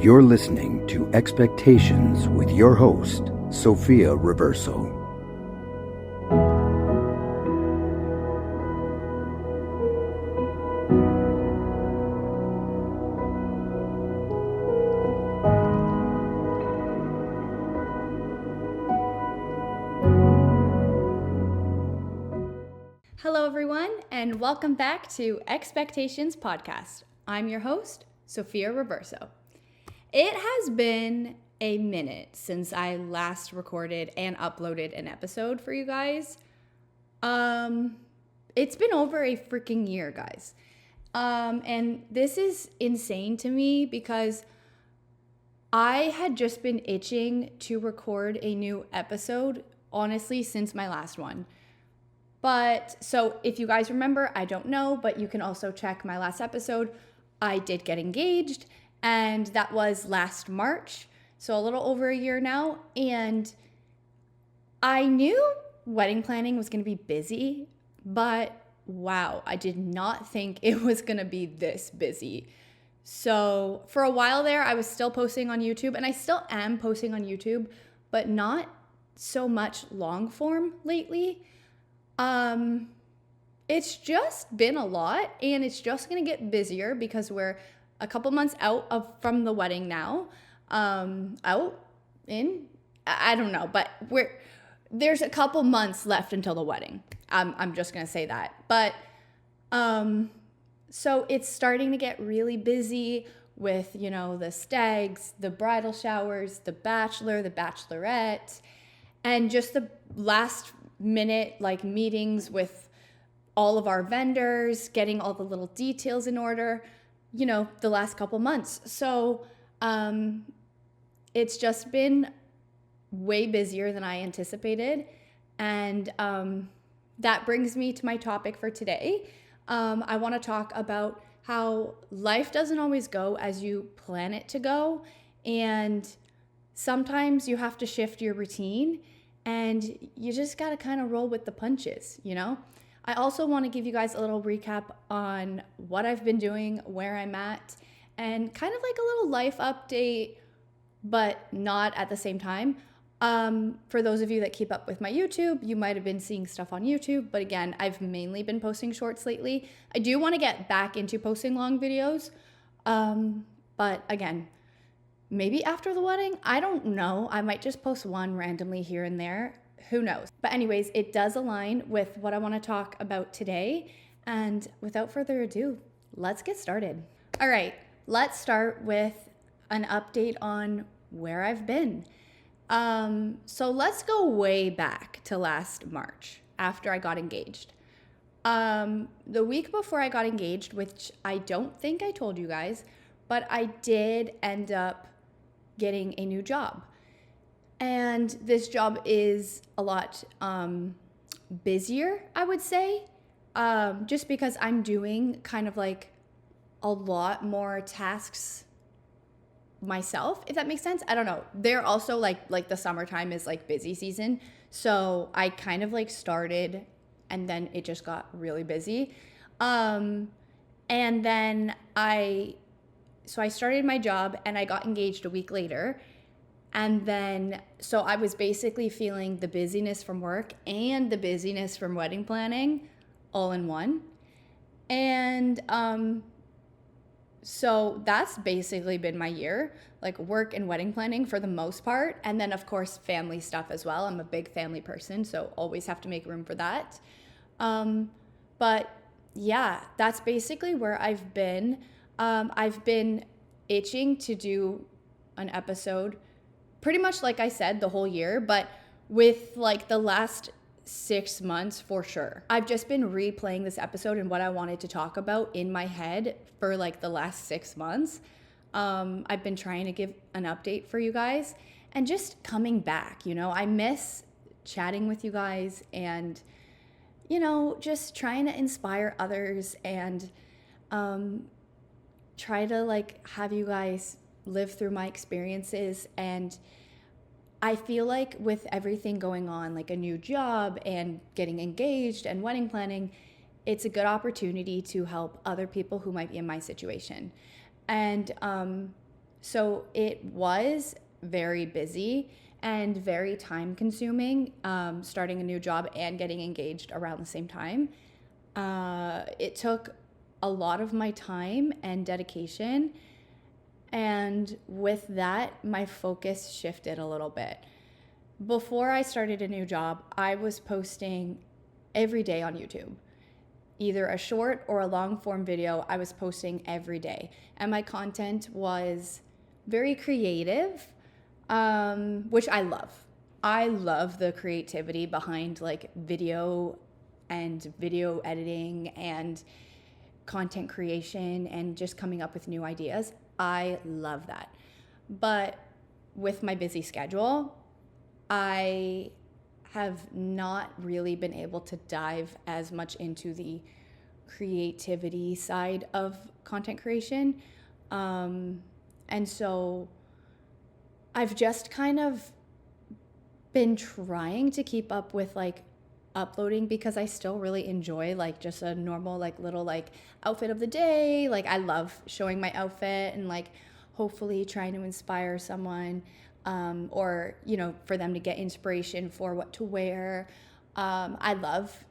You're listening to Expectations with your host, Sofia Riverso. Hello, everyone, and welcome back to Expectations Podcast. I'm your host, Sofia Riverso. It has been a minute since I last recorded and uploaded an episode for you guys. It's been over a freaking year, guys. And this is insane to me because I had just been itching to record a new episode, honestly, since my last one. But so if you guys remember, I don't know, but you can also check my last episode. I did get engaged, and that was last March, so a little over a year now. And I knew wedding planning was going to be busy, but wow, I did not think it was going to be this busy. So for a while there, I was still posting on YouTube, and I still am posting on YouTube, but not so much long form lately. It's just been a lot, and it's just going to get busier because we're a couple months from the wedding now. I don't know, but there's a couple months left until the wedding. I'm just going to say that. But, so it's starting to get really busy with, the stags, the bridal showers, the bachelor, the bachelorette, and just the last minute meetings with all of our vendors, getting all the little details in order, the last couple months. So it's just been way busier than I anticipated. And that brings me to my topic for today. I want to talk about how life doesn't always go as you plan it to go. And sometimes you have to shift your routine, and you just got to kind of roll with the punches, I also want to give you guys a little recap on what I've been doing, where I'm at, and kind of like a little life update, but not at the same time. For those of you that keep up with my YouTube, you might have been seeing stuff on YouTube, but again, I've mainly been posting shorts lately. I do want to get back into posting long videos, but again, maybe after the wedding, I don't know. I might just post one randomly here and there. Who knows? But anyways, it does align with what I want to talk about today. And without further ado, let's get started. All right, let's start with an update on where I've been. So let's go way back to last March after I got engaged. The week before I got engaged, which I don't think I told you guys, but I did end up getting a new job. And this job is a lot busier, I would say, just because I'm doing kind of like a lot more tasks myself, if that makes sense. I don't know. They're also like the summertime is like busy season. So I kind of started, and then it just got really busy. And then I started my job, and I got engaged a week later. And then, so I was basically feeling the busyness from work and the busyness from wedding planning all in one. And so that's basically been my year, like work and wedding planning for the most part. And then, of course, family stuff as well. I'm a big family person, so always have to make room for that. But yeah, that's basically where I've been. I've been itching to do an episode pretty much like I said the whole year, but with the last 6 months for sure. I've just been replaying this episode and what I wanted to talk about in my head for the last 6 months. I've been trying to give an update for you guys and just coming back, I miss chatting with you guys and, just trying to inspire others and try to have you guys live through my experiences. And I feel like with everything going on, like a new job and getting engaged and wedding planning, it's a good opportunity to help other people who might be in my situation. And So it was very busy and very time consuming, starting a new job and getting engaged around the same time. It took a lot of my time and dedication. And with that, my focus shifted a little bit. Before I started a new job, I was posting every day on YouTube. Either a short or a long form video, I was posting every day. And my content was very creative, which I love. I love the creativity behind like video and video editing and content creation and just coming up with new ideas. I love that. But with my busy schedule, I have not really been able to dive as much into the creativity side of content creation. And so I've just kind of been trying to keep up with like uploading because I still really enjoy like just a normal like little like outfit of the day. Like I love showing my outfit and like hopefully trying to inspire someone, or you know, for them to get inspiration for what to wear. I love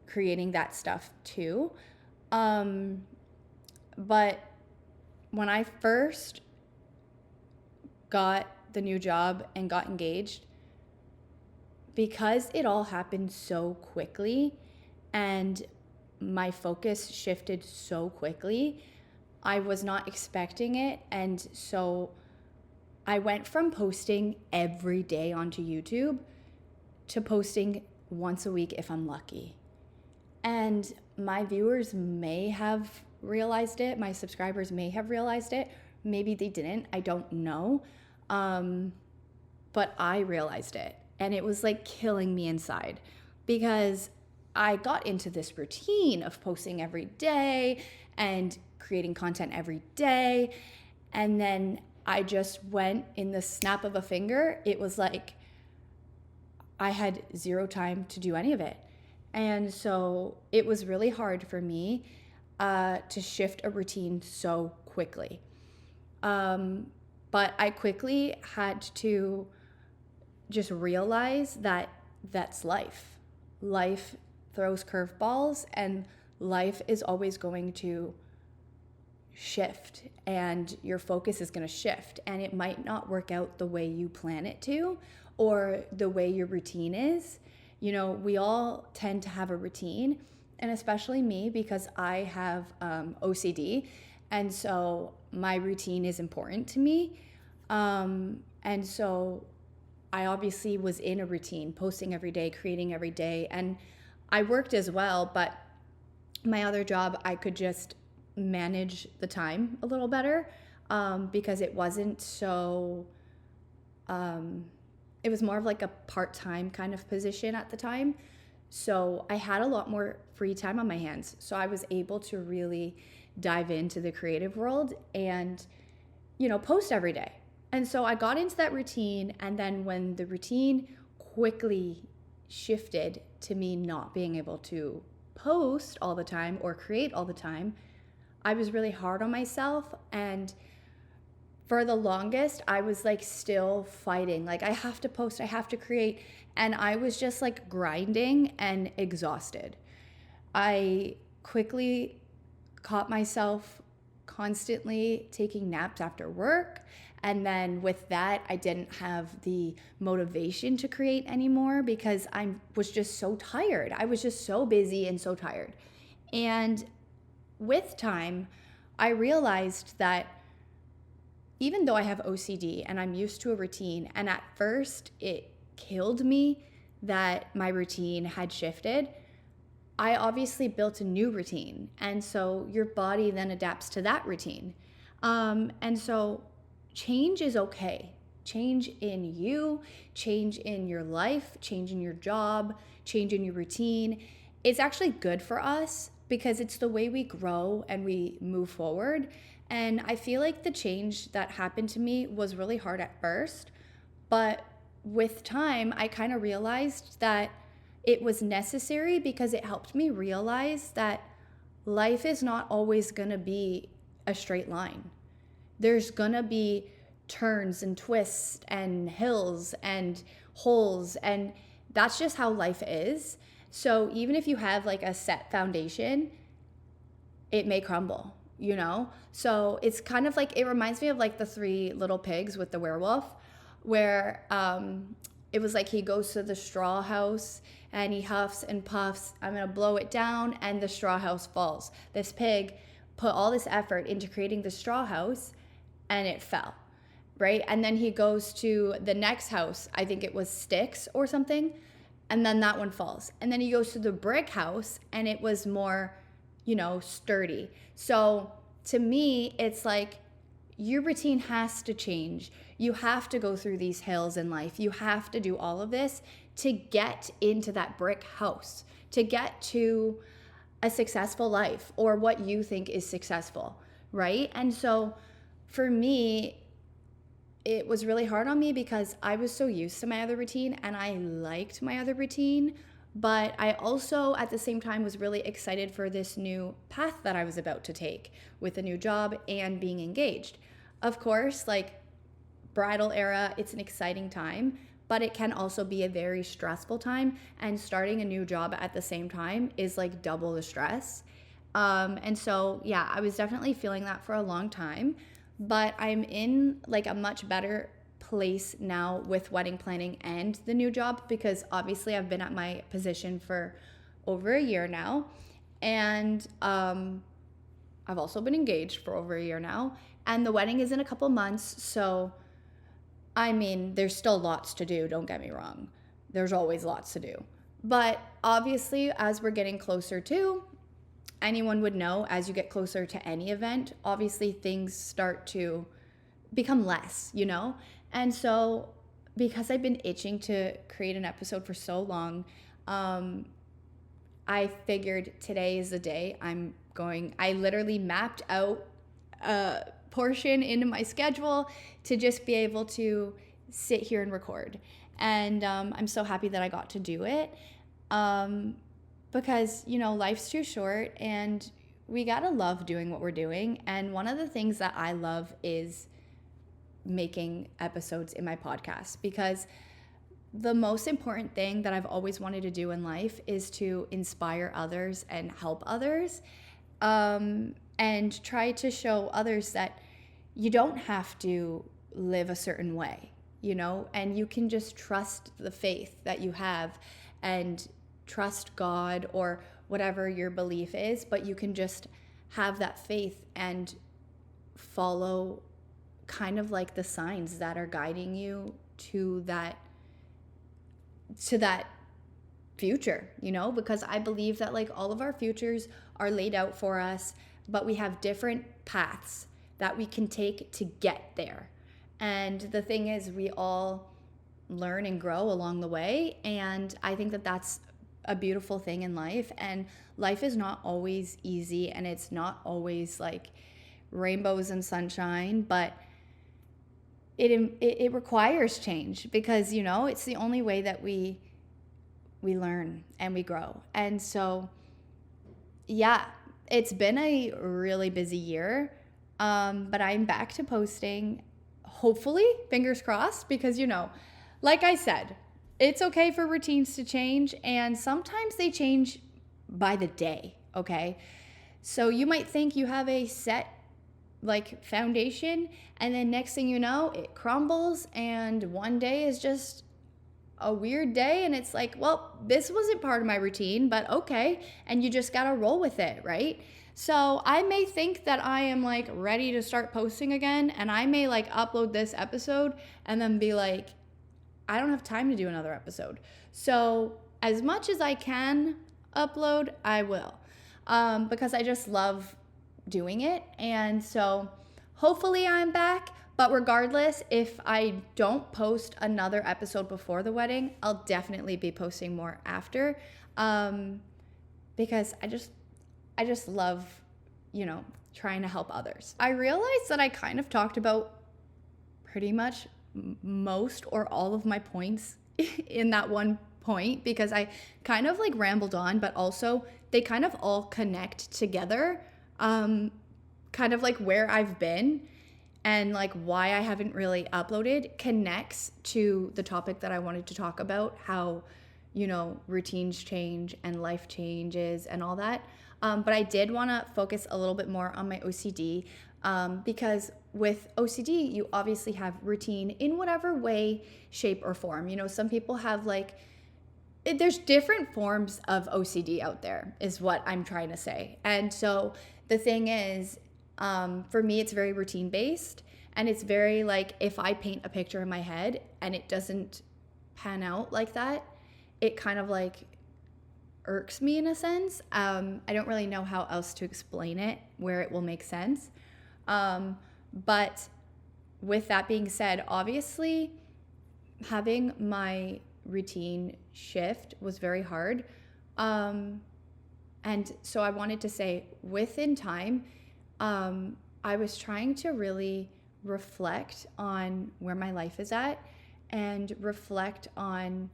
creating that stuff too. But when I first got the new job and got engaged, because it all happened so quickly and my focus shifted so quickly, I was not expecting it. And so I went from posting every day onto YouTube to posting once a week if I'm lucky. And my viewers may have realized it, my subscribers may have realized it, maybe they didn't, I don't know. But I realized it, and it was like killing me inside because I got into this routine of posting every day and creating content every day. And then I just went in the snap of a finger. It was like I had zero time to do any of it. And so it was really hard for me to shift a routine so quickly. But I quickly had to just realize that that's life. Life throws curveballs, and life is always going to shift, and your focus is going to shift, and it might not work out the way you plan it to or the way your routine is. You know, we all tend to have a routine, and especially me because I have OCD, and so my routine is important to me. And so I obviously was in a routine, posting every day, creating every day, and I worked as well, but my other job, I could just manage the time a little better, because it wasn't so, it was more of like a part-time kind of position at the time. So I had a lot more free time on my hands. So I was able to really dive into the creative world and, you know, post every day. And so I got into that routine, and then when the routine quickly shifted to me not being able to post all the time or create all the time, I was really hard on myself. And for the longest, I was like still fighting. Like, I have to post, I have to create. And I was just like grinding and exhausted. I quickly caught myself constantly taking naps after work. And then with that, I didn't have the motivation to create anymore because I was just so tired. I was just so busy and so tired. And with time, I realized that even though I have OCD and I'm used to a routine, and at first it killed me that my routine had shifted, I obviously built a new routine. And so your body then adapts to that routine. And so change is okay. Change in you, change in your life, change in your job, change in your routine. It's actually good for us because it's the way we grow and we move forward. And I feel like the change that happened to me was really hard at first, but with time, I kind of realized that it was necessary because it helped me realize that life is not always going to be a straight line. There's going to be turns and twists and hills and holes, and that's just how life is. So even if you have like a set foundation, it may crumble, you know? So it's kind of like, it reminds me of like the Three Little Pigs with the werewolf, where it was like he goes to the straw house and he huffs and puffs, I'm gonna blow it down, and the straw house falls. This pig put all this effort into creating the straw house and it fell, right? And then he goes to the next house, I think it was sticks or something, and then that one falls. And then he goes to the brick house and it was more, you know, sturdy. So to me, it's like your routine has to change. You have to go through these hills in life. You have to do all of this to get into that brick house, to get to a successful life or what you think is successful, right? And so for me, it was really hard on me because I was so used to my other routine and I liked my other routine. But I also, at the same time, was really excited for this new path that I was about to take with a new job and being engaged. Of course, like bridal era, it's an exciting time, but it can also be a very stressful time. And starting a new job at the same time is like double the stress. And so, yeah, I was definitely feeling that for a long time. But I'm in like a much better place now with wedding planning and the new job, because obviously I've been at my position for over a year now, and I've also been engaged for over a year now, and the wedding is in a couple months. So I mean, there's still lots to do, don't get me wrong, there's always lots to do, but obviously as we're getting closer to, anyone would know, as you get closer to any event, obviously things start to become less, you know? And so because I've been itching to create an episode for so long, I figured today is the day I literally mapped out a portion into my schedule to just be able to sit here and record. And I'm so happy that I got to do it. Because, you know, life's too short and we gotta love doing what we're doing. And one of the things that I love is making episodes in my podcast, because the most important thing that I've always wanted to do in life is to inspire others and help others, and try to show others that you don't have to live a certain way, you know, and you can just trust the faith that you have and trust God or whatever your belief is, but you can just have that faith and follow kind of like the signs that are guiding you to that future, you know, because I believe that like all of our futures are laid out for us, but we have different paths that we can take to get there. And the thing is, we all learn and grow along the way, and I think that that's a beautiful thing in life. And life is not always easy, and it's not always like rainbows and sunshine, but it requires change, because, you know, it's the only way that we learn and we grow. And so, yeah, it's been a really busy year, but I'm back to posting, hopefully, fingers crossed, because, you know, like I said, it's okay for routines to change, and sometimes they change by the day, okay? So you might think you have a set like foundation, and then next thing you know, it crumbles, and one day is just a weird day, and it's like, well, this wasn't part of my routine, but okay, and you just gotta roll with it, right? So I may think that I am like ready to start posting again, and I may like upload this episode and then be like, I don't have time to do another episode. So as much as I can upload, I will, because I just love doing it. And so hopefully I'm back, but regardless, if I don't post another episode before the wedding, I'll definitely be posting more after, because I just love, you know, trying to help others. I realized that I kind of talked about pretty much most or all of my points in that one point, because I kind of like rambled on, but also they kind of all connect together, kind of like where I've been. and like why I haven't really uploaded connects to the topic that I wanted to talk about, how, you know, routines change and life changes and all that. But I did want to focus a little bit more on my OCD, because with OCD, you obviously have routine in whatever way, shape, or form. You know, some people have like, there's different forms of OCD out there, is what I'm trying to say. And so the thing is, for me, it's very routine based. And it's very like, if I paint a picture in my head and it doesn't pan out like that, it kind of like irks me in a sense. I don't really know how else to explain it where it will make sense. But with that being said, obviously having my routine shift was very hard. And so I wanted to say, within time, I was trying to really reflect on where my life is at and reflect on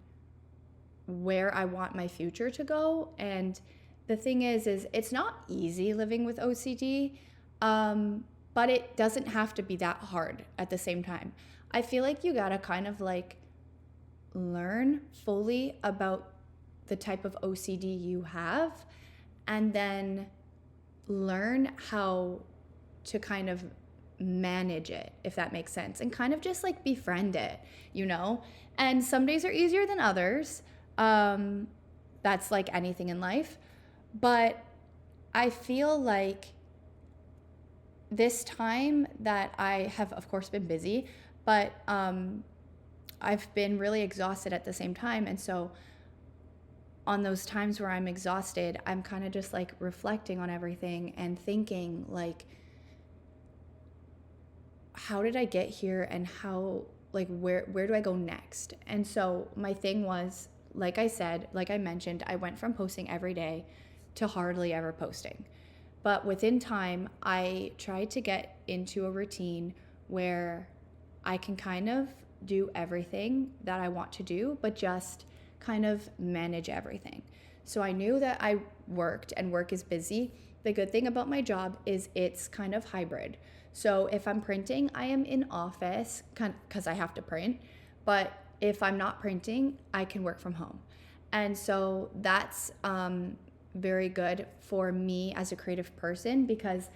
where I want my future to go. And the thing is it's not easy living with OCD, but it doesn't have to be that hard at the same time. I feel like you gotta kind of like learn fully about the type of OCD you have, and then learn how to kind of manage it, if that makes sense, and kind of just like befriend it, you know? And some days are easier than others. That's like anything in life. But I feel like this time that I have, of course, been busy, but I've been really exhausted at the same time. And so on those times where I'm exhausted, I'm kind of just like reflecting on everything and thinking like, how did I get here, and how, like, where do I go next? And so my thing was, like I said, like I mentioned, I went from posting every day to hardly ever posting. But within time, I tried to get into a routine where I can kind of do everything that I want to do, but just kind of manage everything. So I knew that I worked, and work is busy. The good thing about my job is it's kind of hybrid. So if I'm printing, I am in office because I have to print. But if I'm not printing, I can work from home. And so that's very good for me as a creative person, because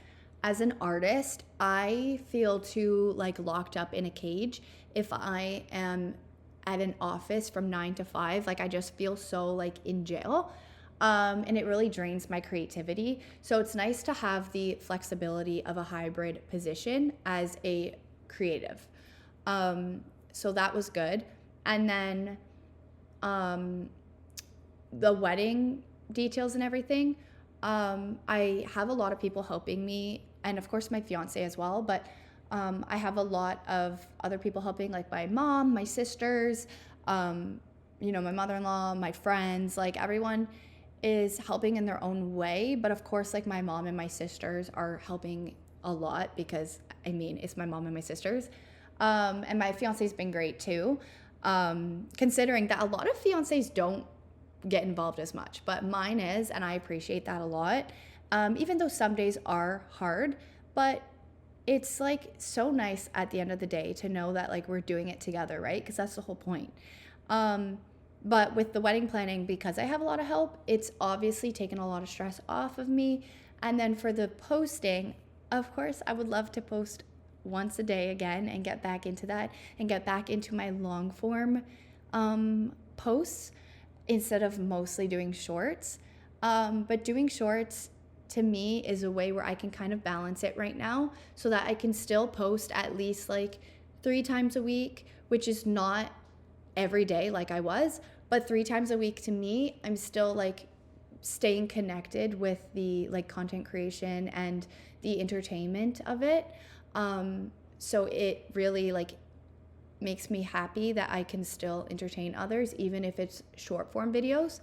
as an artist, I feel too like locked up in a cage if I am at an office from 9 to 5. Like I just feel so like in jail. And it really drains my creativity. So it's nice to have the flexibility of a hybrid position as a creative. So that was good. And then the wedding details and everything, I have a lot of people helping me, and of course my fiance as well, but I have a lot of other people helping, like my mom, my sisters, you know, my mother-in-law, my friends, like everyone is helping in their own way. But of course, like my mom and my sisters are helping a lot, because I mean, it's my mom and my sisters. And my fiance's been great too, considering that a lot of fiancés don't get involved as much, but mine is, and I appreciate that a lot. Even though some days are hard, but it's like so nice at the end of the day to know that like we're doing it together, right? Because that's the whole point. But with the wedding planning, because I have a lot of help, it's obviously taken a lot of stress off of me. And then for the posting, of course, I would love to post once a day again and get back into that and get back into my long form posts instead of mostly doing shorts. But doing shorts to me is a way where I can kind of balance it right now, so that I can still post at least like 3 times a week, which is not every day like I was, but 3 times a week to me, I'm still like staying connected with the like content creation and the entertainment of it. So it really like makes me happy that I can still entertain others, even if it's short form videos.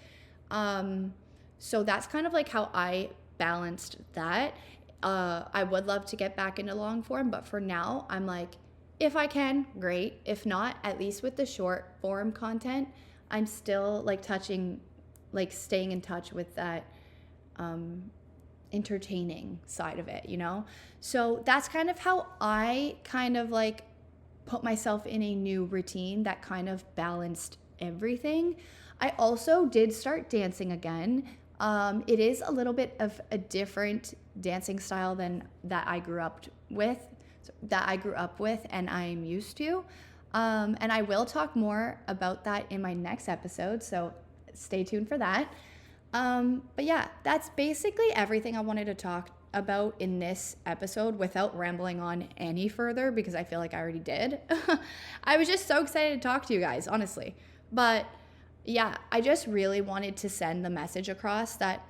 So that's kind of like how I balanced that. I would love to get back into long form, but for now I'm like, if I can, great. If not, at least with the short form content, I'm still like staying in touch with that entertaining side of it, you know? So that's kind of how I kind of like put myself in a new routine that kind of balanced everything. I also did start dancing again. It is a little bit of a different dancing style than that I grew up with, and I'm used to. And I will talk more about that in my next episode, so stay tuned for that. But yeah, that's basically everything I wanted to talk about in this episode without rambling on any further, because I feel like I already did. I was just so excited to talk to you guys, honestly. But yeah, I just really wanted to send the message across that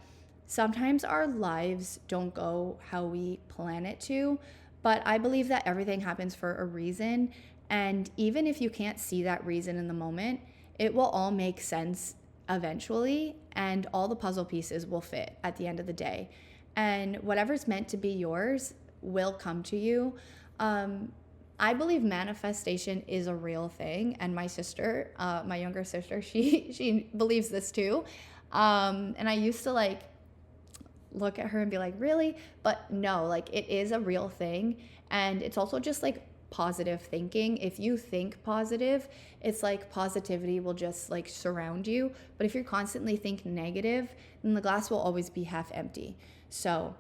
sometimes our lives don't go how we plan it to, but I believe that everything happens for a reason. And even if you can't see that reason in the moment, it will all make sense eventually, and all the puzzle pieces will fit at the end of the day. And whatever's meant to be yours will come to you. I believe manifestation is a real thing, and my sister, my younger sister, she believes this too. And I used to like look at her and be like, really? But no, like it is a real thing, and it's also just like positive thinking. If you think positive, it's like positivity will just like surround you. But if you're constantly thinking negative, then the glass will always be half empty. So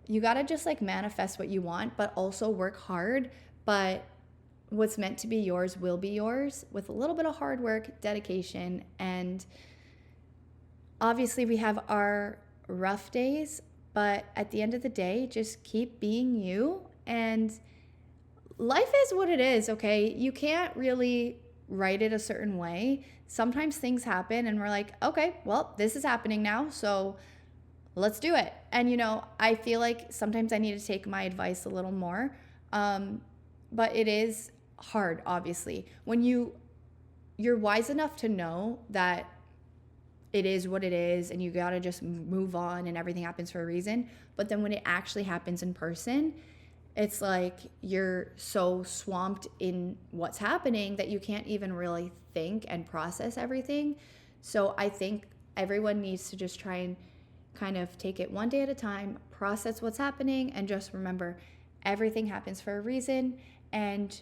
you got to just like manifest what you want, but also work hard. But what's meant to be yours will be yours with a little bit of hard work, dedication, and obviously we have our rough days, but at the end of the day, just keep being you, and life is what it is, okay? You can't really write it a certain way. Sometimes things happen and we're like, okay, well, this is happening now, so let's do it. And, you know, I feel like sometimes I need to take my advice a little more. But it is hard, obviously. When you're wise enough to know that it is what it is and you got to just move on and everything happens for a reason. But then when it actually happens in person, it's like you're so swamped in what's happening that you can't even really think and process everything. So I think everyone needs to just try and kind of take it one day at a time, process what's happening, and just remember everything happens for a reason, and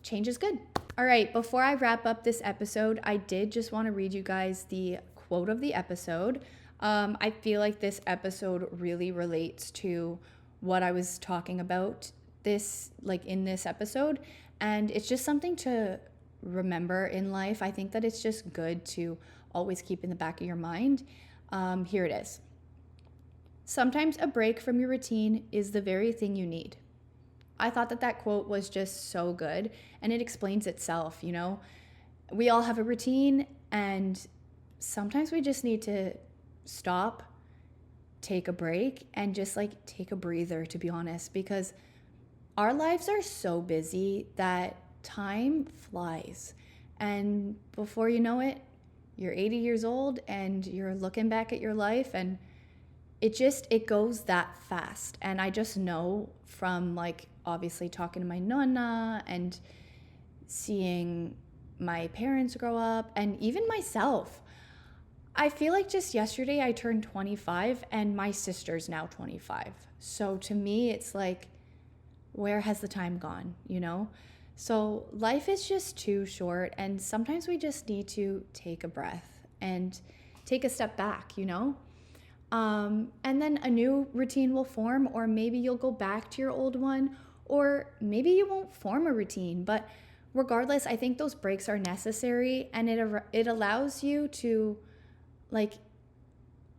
change is good. All right, before I wrap up this episode, I did just want to read you guys the quote of the episode. I feel like this episode really relates to what I was talking about in this episode, and it's just something to remember in life. I think that it's just good to always keep in the back of your mind. Here it is. Sometimes a break from your routine is the very thing you need. I thought that quote was just so good, and it explains itself, you know? We all have a routine, and sometimes we just need to stop, take a break, and just like take a breather, to be honest, because our lives are so busy that time flies. And before you know it, you're 80 years old and you're looking back at your life, and it goes that fast. And I just know from like obviously talking to my nonna and seeing my parents grow up, and even myself. I feel like just yesterday I turned 25 and my sister's now 25. So to me, it's like, where has the time gone, you know? So life is just too short, and sometimes we just need to take a breath and take a step back, you know? And then a new routine will form, or maybe you'll go back to your old one, or maybe you won't form a routine. But regardless, I think those breaks are necessary, and it allows you to like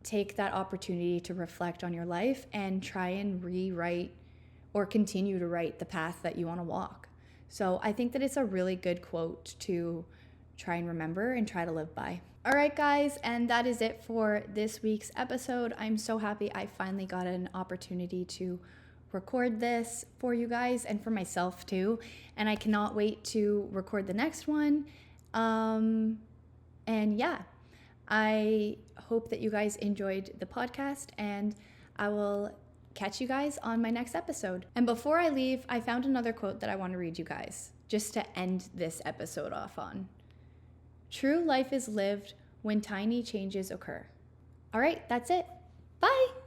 take that opportunity to reflect on your life and try and rewrite or continue to write the path that you want to walk. So I think that it's a really good quote to try and remember and try to live by. All right, guys, and that is it for this week's episode. I'm so happy I finally got an opportunity to record this for you guys and for myself too. And I cannot wait to record the next one. And yeah, I hope that you guys enjoyed the podcast, and I will catch you guys on my next episode. And before I leave, I found another quote that I want to read you guys just to end this episode off on. True life is lived when tiny changes occur. All right, that's it. Bye.